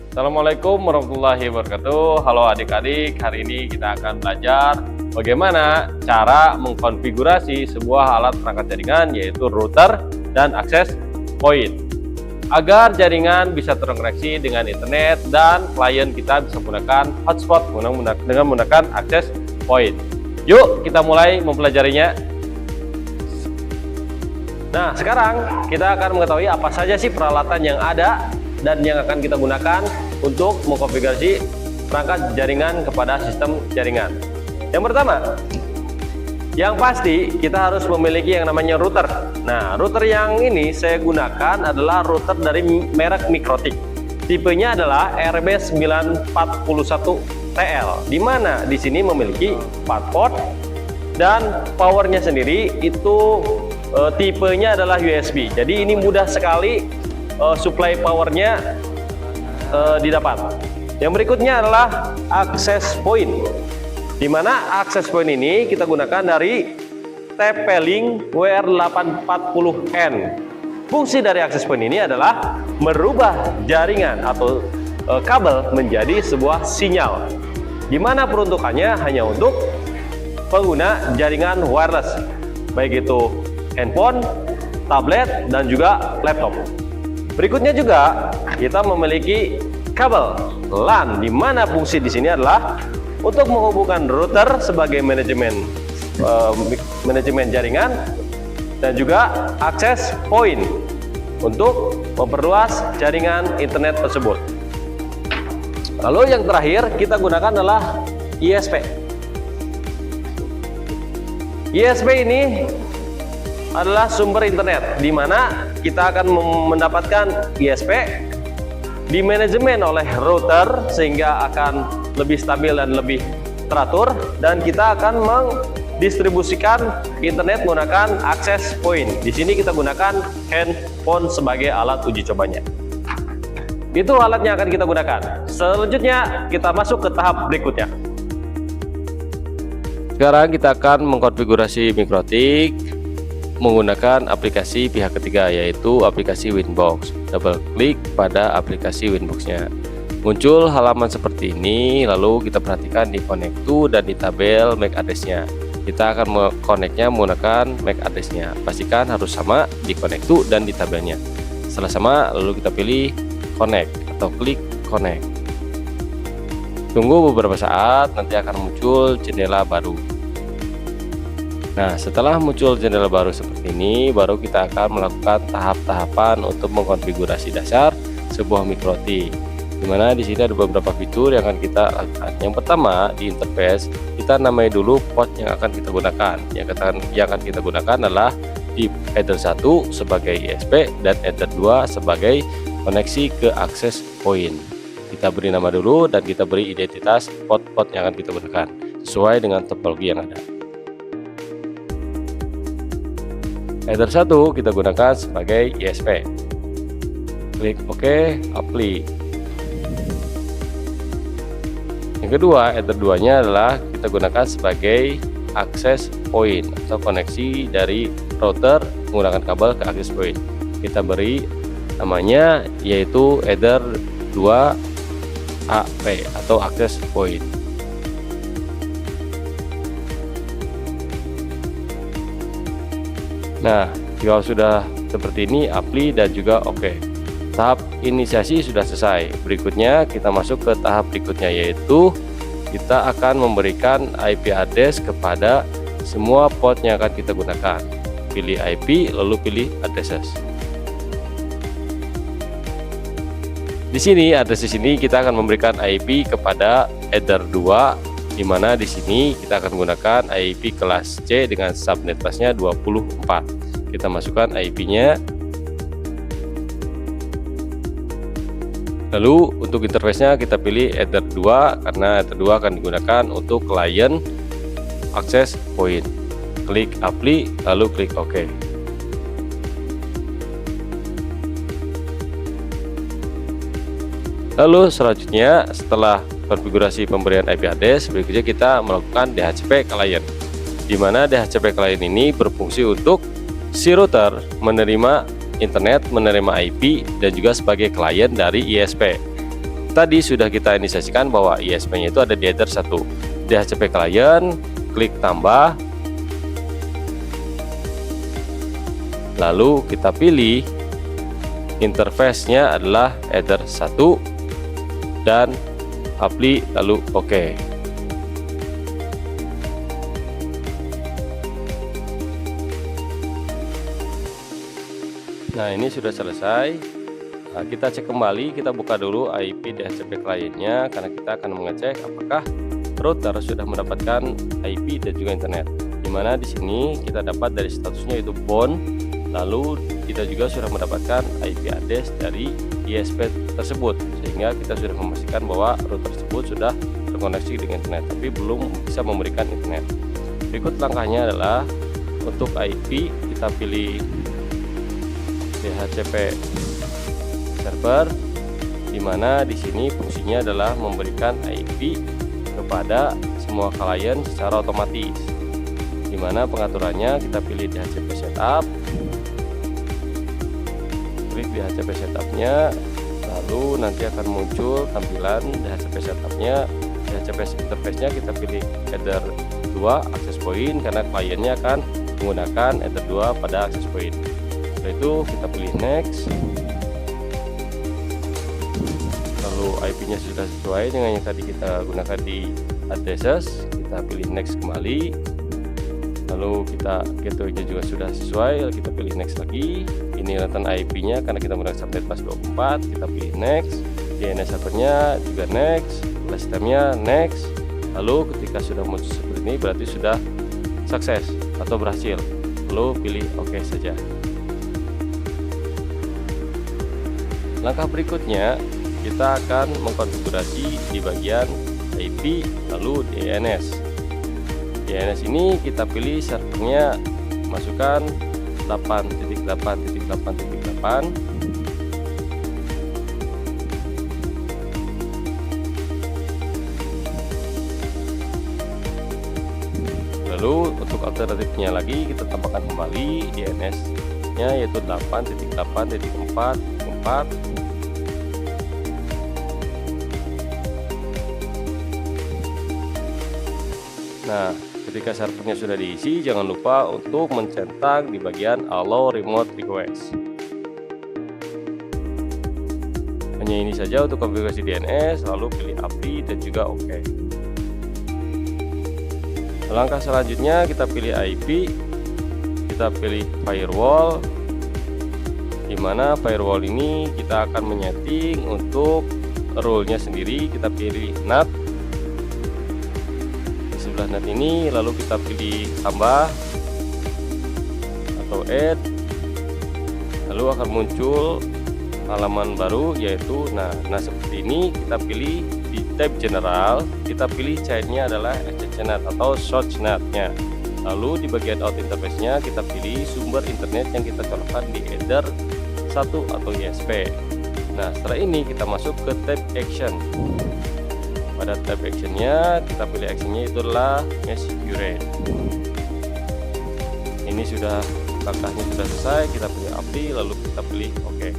Assalamualaikum warahmatullahi wabarakatuh. Halo adik-adik, hari ini kita akan belajar bagaimana cara mengkonfigurasi sebuah alat perangkat jaringan, yaitu router dan akses point, agar jaringan bisa terkoneksi dengan internet dan klien kita bisa menggunakan hotspot dengan menggunakan akses point. Yuk kita mulai mempelajarinya. Nah, sekarang kita akan mengetahui apa saja sih peralatan yang ada dan yang akan kita gunakan untuk mengkonfigurasi perangkat jaringan kepada sistem jaringan. Yang pertama, yang pasti kita harus memiliki yang namanya router. Nah, router yang ini saya gunakan adalah router dari merek Mikrotik. Tipenya adalah RB941TL, di mana di sini memiliki 4 port dan powernya sendiri itu tipenya adalah USB. Jadi ini mudah sekali supply powernya didapat. Yang berikutnya adalah access point, di mana access point ini kita gunakan dari TP-Link WR840N. Fungsi dari access point ini adalah merubah jaringan atau kabel menjadi sebuah sinyal, di mana peruntukannya hanya untuk pengguna jaringan wireless, baik itu handphone, tablet, dan juga laptop. Berikutnya juga kita memiliki kabel LAN, di mana fungsi di sini adalah untuk menghubungkan router sebagai manajemen jaringan dan juga akses point untuk memperluas jaringan internet tersebut. Lalu yang terakhir kita gunakan adalah ISP. ISP ini adalah sumber internet, di mana kita akan mendapatkan ISP di manajemen oleh router sehingga akan lebih stabil dan lebih teratur, dan kita akan mendistribusikan internet menggunakan access point. Di sini kita gunakan handphone sebagai alat uji cobanya. Itu alat yang akan kita gunakan. Selanjutnya kita masuk ke tahap berikutnya. Sekarang kita akan mengkonfigurasi Mikrotik menggunakan aplikasi pihak ketiga, yaitu aplikasi Winbox. Double klik pada aplikasi Winboxnya, muncul halaman seperti ini. Lalu kita perhatikan di connect to dan di tabel MAC address-nya. Kita akan connect-nya menggunakan MAC address-nya. Pastikan harus sama di connect to dan di tabelnya. Setelah sama, lalu kita pilih connect atau klik connect. Tunggu beberapa saat, nanti akan muncul jendela baru. Nah, setelah muncul jendela baru seperti ini, baru kita akan melakukan tahap-tahapan untuk mengkonfigurasi dasar sebuah Mikrotik. Dimana di sini ada beberapa fitur yang akan kita lakukan. Yang pertama, di interface kita namai dulu port yang akan kita gunakan. Yang akan kita gunakan adalah di header 1 sebagai ISP dan header 2 sebagai koneksi ke access point. Kita beri nama dulu dan kita beri identitas port-port yang akan kita gunakan sesuai dengan topologi yang ada. Header 1 kita gunakan sebagai ISP. Klik OK, apply. Yang kedua, header 2-nya adalah kita gunakan sebagai access point atau koneksi dari router menggunakan kabel ke access point. Kita beri namanya yaitu header 2 AP atau access point. Nah, jika sudah seperti ini, apply dan juga OK. Tahap inisiasi sudah selesai. Berikutnya kita masuk ke tahap berikutnya, yaitu kita akan memberikan IP address kepada semua port yang akan kita gunakan. Pilih IP, lalu pilih addresses. Di sini address di sini kita akan memberikan IP kepada header 2, di mana di sini kita akan menggunakan IP kelas C dengan subnet busnya 24. Kita masukkan IP-nya. Lalu untuk interface-nya kita pilih header 2 karena header 2 akan digunakan untuk klien access point. Klik apply lalu klik OK. Lalu selanjutnya setelah konfigurasi pemberian IP address, berikutnya kita melakukan DHCP client, di mana DHCP client ini berfungsi untuk si router menerima internet, menerima IP, dan juga sebagai klien dari ISP. tadi sudah kita inisiasikan bahwa ISP-nya itu ada di header 1. DHCP client, klik tambah, lalu kita pilih interface-nya adalah header 1 dan apply, lalu oke. Nah, ini sudah selesai. Nah, kita cek kembali, kita buka dulu IP DHCP kliennya karena kita akan mengecek apakah router sudah mendapatkan IP dan juga internet. Dimana di sini kita dapat dari statusnya itu bound, lalu kita juga sudah mendapatkan IP address dari ISP tersebut, sehingga kita sudah memastikan bahwa router tersebut sudah terkoneksi dengan internet, tapi belum bisa memberikan internet. Berikut langkahnya adalah untuk IP kita pilih DHCP server, dimana di sini fungsinya adalah memberikan IP kepada semua klien secara otomatis. Dimana pengaturannya kita pilih DHCP setup, klik DHCP setupnya, lalu nanti akan muncul tampilan DHCP setupnya. DHCP interface-nya kita pilih header 2 access point karena kliennya akan menggunakan header 2 pada access point. Setelah itu kita pilih next, lalu IP-nya sudah sesuai dengan yang tadi kita gunakan di addresses, kita pilih next kembali, lalu kita gateway-nya juga sudah sesuai, kita pilih next lagi. Ini rentan IP-nya karena kita menggunakan subnet bus 24, kita pilih next. DNS servernya juga next, last time-nya next. Lalu ketika sudah muncul seperti ini berarti sudah sukses atau berhasil, lalu pilih OK saja. Langkah berikutnya kita akan mengkonfigurasi di bagian IP lalu DNS. DNS ini kita pilih servernya, masukkan 8.8.8.8. Lalu untuk alternatifnya lagi kita tambahkan kembali DNS-nya yaitu 8.8.4.4. Nah, ketika servernya sudah diisi, jangan lupa untuk mencetak di bagian allow remote request. Hanya ini saja untuk konfigurasi DNS, lalu pilih API dan juga OK. Langkah selanjutnya kita pilih IP, kita pilih firewall, di mana firewall ini kita akan menyeting untuk role-nya sendiri. Kita pilih NAT di sebelah NAT ini, lalu kita pilih tambah atau add, lalu akan muncul halaman baru yaitu nah seperti ini. Kita pilih di tab general, kita pilih chain-nya adalah SSNet atau SourceNet-nya. Lalu di bagian out interface-nya kita pilih sumber internet yang kita colokkan di header 1 atau ISP. Nah, setelah ini kita masuk ke tab action. Pada tab action-nya kita pilih action-nya itu adalah mesh curate. Ini sudah langkahnya sudah selesai, kita pilih apply lalu kita pilih OK.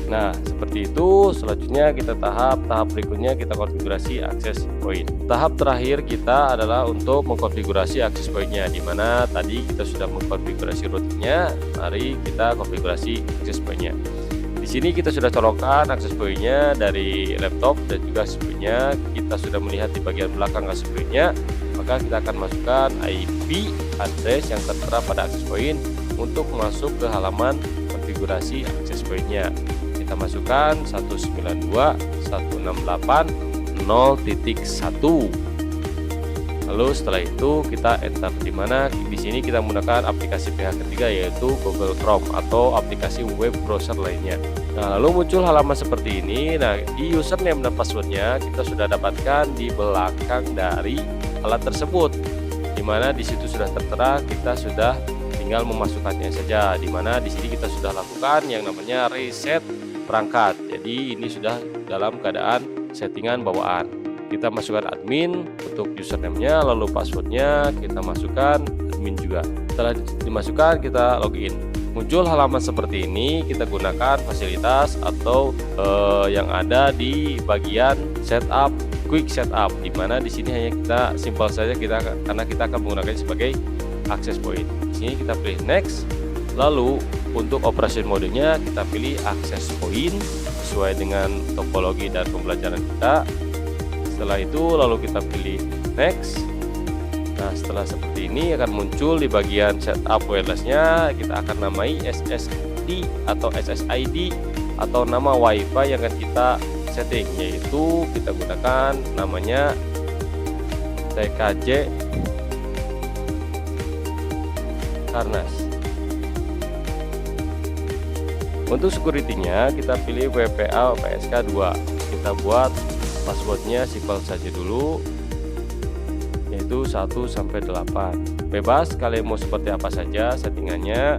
Nah, seperti itu. Selanjutnya kita tahap berikutnya kita konfigurasi access point. Tahap terakhir kita adalah untuk mengkonfigurasi access point-nya, dimana tadi kita sudah mengkonfigurasi routingnya. Mari kita konfigurasi access point-nya. Di sini kita sudah colokkan access point-nya dari laptop dan juga access point-nya. Kita sudah melihat di bagian belakang access point-nya. Maka kita akan masukkan IP address yang tertera pada access point untuk masuk ke halaman konfigurasi access point-nya. Kita masukkan 192.168.0.1. Lalu setelah itu kita enter, di mana di sini kita menggunakan aplikasi pihak ketiga yaitu Google Chrome atau aplikasi web browser lainnya. Nah, lalu muncul halaman seperti ini. Nah, di username dan passwordnya kita sudah dapatkan di belakang dari alat tersebut, di mana di situ sudah tertera, kita sudah tinggal memasukkannya saja. Di mana di sini kita sudah lakukan yang namanya reset perangkat. Jadi ini sudah dalam keadaan settingan bawaan. Kita masukkan admin untuk username-nya, lalu passwordnya kita masukkan admin juga. Setelah dimasukkan kita login. muncul halaman seperti ini, kita gunakan fasilitas atau yang ada di bagian setup, quick setup, dimana di sini hanya kita simpel saja karena kita akan menggunakannya sebagai access point. Di sini kita pilih next, lalu untuk operation modenya kita pilih access point sesuai dengan topologi dan pembelajaran kita. Setelah itu lalu kita pilih next. Nah, setelah seperti ini akan muncul di bagian setup wirelessnya, kita akan namai SSD atau SSID atau nama WiFi yang akan kita setting, yaitu kita gunakan namanya TKJ Karnas. Untuk security-nya kita pilih WPA PSK2. Kita buat passwordnya simpel saja dulu, yaitu 1 sampai 8. Bebas kalian mau seperti apa saja settingannya,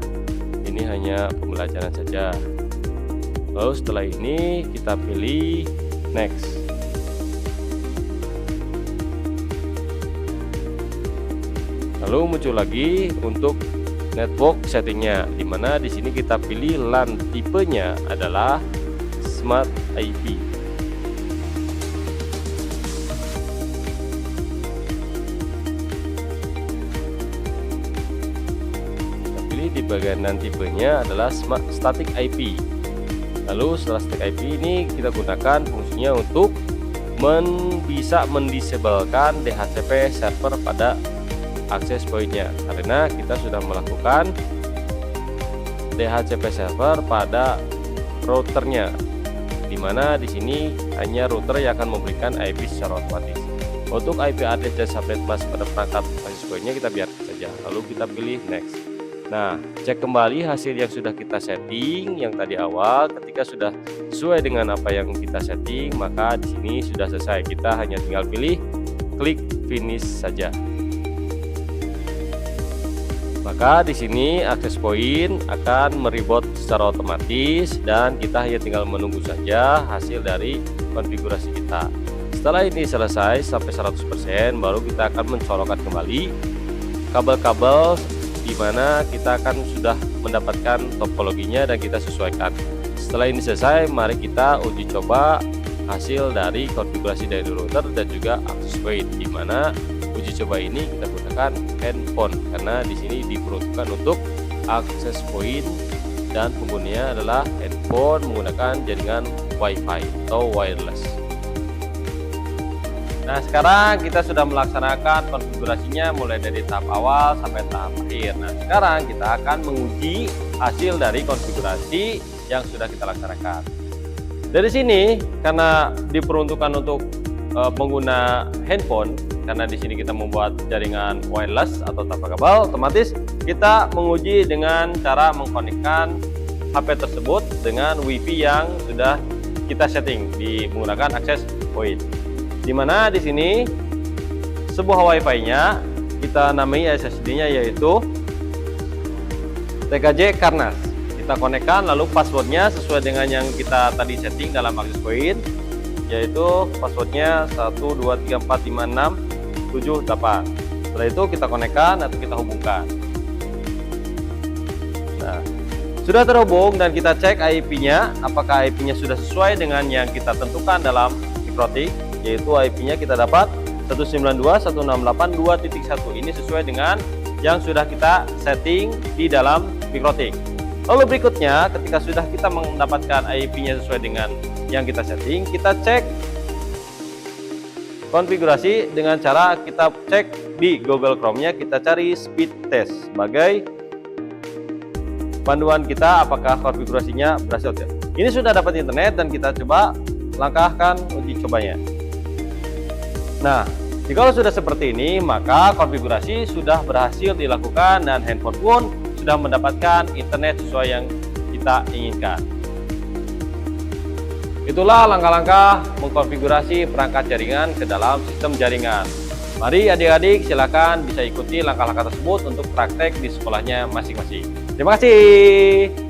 ini hanya pembelajaran saja. Lalu setelah ini kita pilih next. Lalu muncul lagi untuk network settingnya, dimana di sini kita pilih LAN tipenya adalah Smart IP. Di bagian LAN tipenya adalah static IP. Lalu setelah static IP ini kita gunakan fungsinya untuk bisa mendisablekan DHCP server pada access pointnya, karena kita sudah melakukan DHCP server pada routernya, dimana di sini hanya router yang akan memberikan IP secara otomatis. Untuk IP address dan subnet mask pada perangkat access pointnya kita biarkan saja. Lalu kita pilih next. Nah, cek kembali hasil yang sudah kita setting yang tadi awal. Ketika sudah sesuai dengan apa yang kita setting, maka di sini sudah selesai. Kita hanya tinggal pilih klik finish saja. Maka di sini access point akan meribot secara otomatis dan kita hanya tinggal menunggu saja hasil dari konfigurasi kita. Setelah ini selesai sampai 100%, baru kita akan mencolokkan kembali kabel-kabel di mana kita akan sudah mendapatkan topologinya dan kita sesuaikan. Setelah ini selesai, mari kita uji coba hasil dari konfigurasi dari router dan juga access point, di mana uji coba ini kita gunakan handphone karena di sini diperuntukkan untuk access point dan penggunanya adalah handphone menggunakan jaringan WiFi atau wireless. Nah, sekarang kita sudah melaksanakan konfigurasinya mulai dari tahap awal sampai tahap akhir. Nah, sekarang kita akan menguji hasil dari konfigurasi yang sudah kita laksanakan. Dari sini, karena diperuntukkan untuk pengguna handphone, karena di sini kita membuat jaringan wireless atau tanpa kabel, otomatis kita menguji dengan cara mengkonekkan HP tersebut dengan WiFi yang sudah kita setting menggunakan access point. Dimana di sini sebuah WiFi-nya kita namai SSD-nya yaitu TKJ Karnas. Kita konekkan, lalu passwordnya sesuai dengan yang kita tadi setting dalam access point, yaitu passwordnya 123456778. Setelah itu kita konekkan atau kita hubungkan. Nah, sudah terhubung dan kita cek IP-nya, apakah IP-nya sudah sesuai dengan yang kita tentukan dalam MikroTik, yaitu IP-nya kita dapat 192.168.2.1. Ini sesuai dengan yang sudah kita setting di dalam MikroTik. Lalu berikutnya, ketika sudah kita mendapatkan IP-nya sesuai dengan yang kita setting, kita cek konfigurasi dengan cara kita cek di Google Chrome-nya, kita cari speed test sebagai panduan kita apakah konfigurasinya berhasil. Ini sudah dapat internet dan kita coba langkahkan uji cobanya. Nah, jika sudah seperti ini, maka konfigurasi sudah berhasil dilakukan dan handphone pun sudah mendapatkan internet sesuai yang kita inginkan. Itulah langkah-langkah mengkonfigurasi perangkat jaringan ke dalam sistem jaringan. Mari adik-adik silakan bisa ikuti langkah-langkah tersebut untuk praktek di sekolahnya masing-masing. Terima kasih.